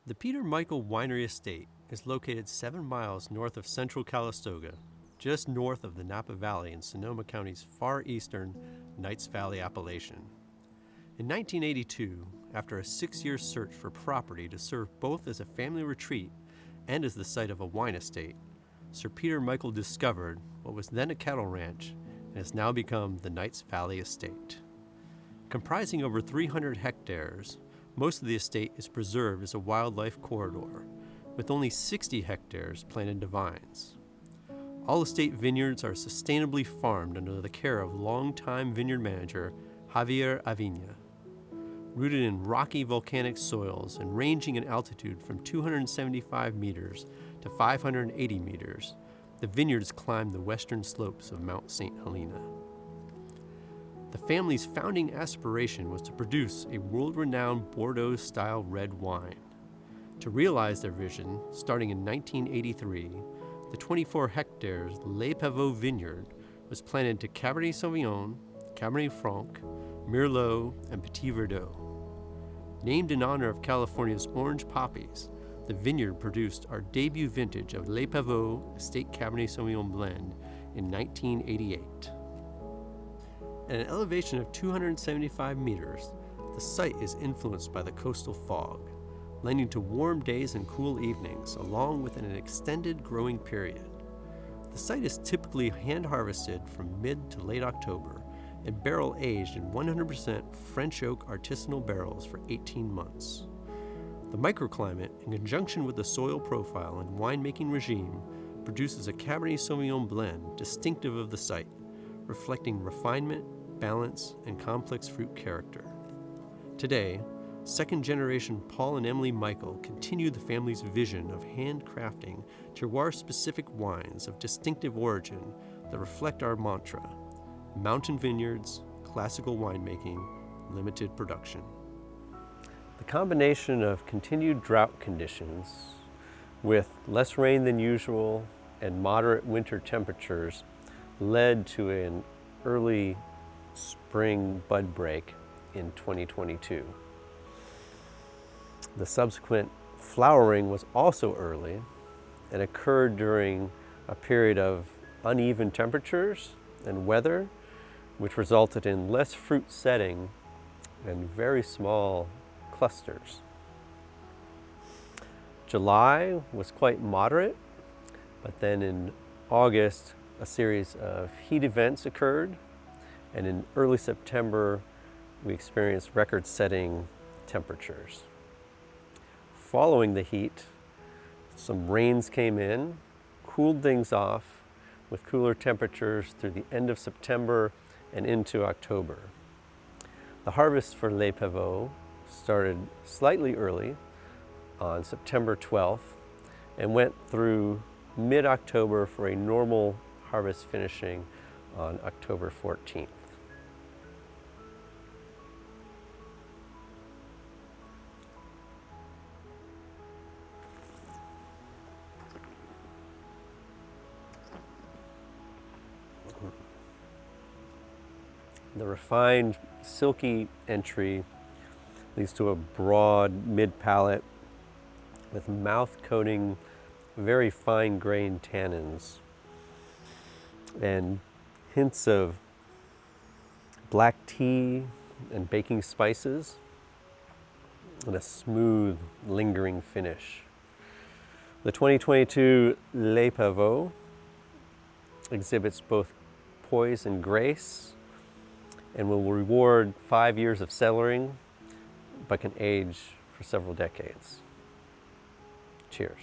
The Peter Michael Winery Estate is located 7 miles north of central Calistoga, just north of the Napa Valley in Sonoma County's far eastern Knights Valley appellation. In 1982, after a 6-year search for property to serve both as a family retreat and as the site of a wine estate, Sir Peter Michael discovered what was then a cattle ranch and has now become the Knights Valley Estate. Comprising over 300 hectares, most of the estate is preserved as a wildlife corridor, with only 60 hectares planted to vines. All estate vineyards are sustainably farmed under the care of longtime vineyard manager Javier Avina. Rooted in rocky volcanic soils and ranging in altitude from 275 meters to 580 meters, the vineyards climb the western slopes of Mount St. Helena. The family's founding aspiration was to produce a world-renowned Bordeaux-style red wine. To realize their vision, starting in 1983, the 24 hectares Les Pavots vineyard was planted to Cabernet Sauvignon, Cabernet Franc, Merlot, and Petit Verdot. Named in honor of California's orange poppies, the vineyard produced our debut vintage of Les Pavots Estate Cabernet Sauvignon blend in 1988. At an elevation of 275 meters, the site is influenced by the coastal fog, lending to warm days and cool evenings, along with an extended growing period. The site is typically hand-harvested from mid to late October and barrel-aged in 100% French oak artisanal barrels for 18 months. The microclimate, in conjunction with the soil profile and winemaking regime, produces a Cabernet Sauvignon blend distinctive of the site, reflecting refinement, balance, and complex fruit character. Today, second-generation Paul and Emily Michael continue the family's vision of handcrafting terroir-specific wines of distinctive origin that reflect our mantra: mountain vineyards, classical winemaking, limited production. The combination of continued drought conditions with less rain than usual and moderate winter temperatures led to an early spring bud break in 2022. The subsequent flowering was also early and occurred during a period of uneven temperatures and weather, which resulted in less fruit setting and very small clusters. July was quite moderate, but then in August, a series of heat events occurred, and in early September, we experienced record-setting temperatures. Following the heat, some rains came in, cooled things off with cooler temperatures through the end of September and into October. The harvest for Les Pavots started slightly early on September 12th and went through mid-October for a normal harvest finishing on October 14th. The refined, silky entry leads to a broad mid-palate with mouth-coating, very fine-grained tannins and hints of black tea and baking spices and a smooth, lingering finish. The 2022 Les Pavots exhibits both poise and grace and will reward 5 years of cellaring, but can age for several decades. Cheers.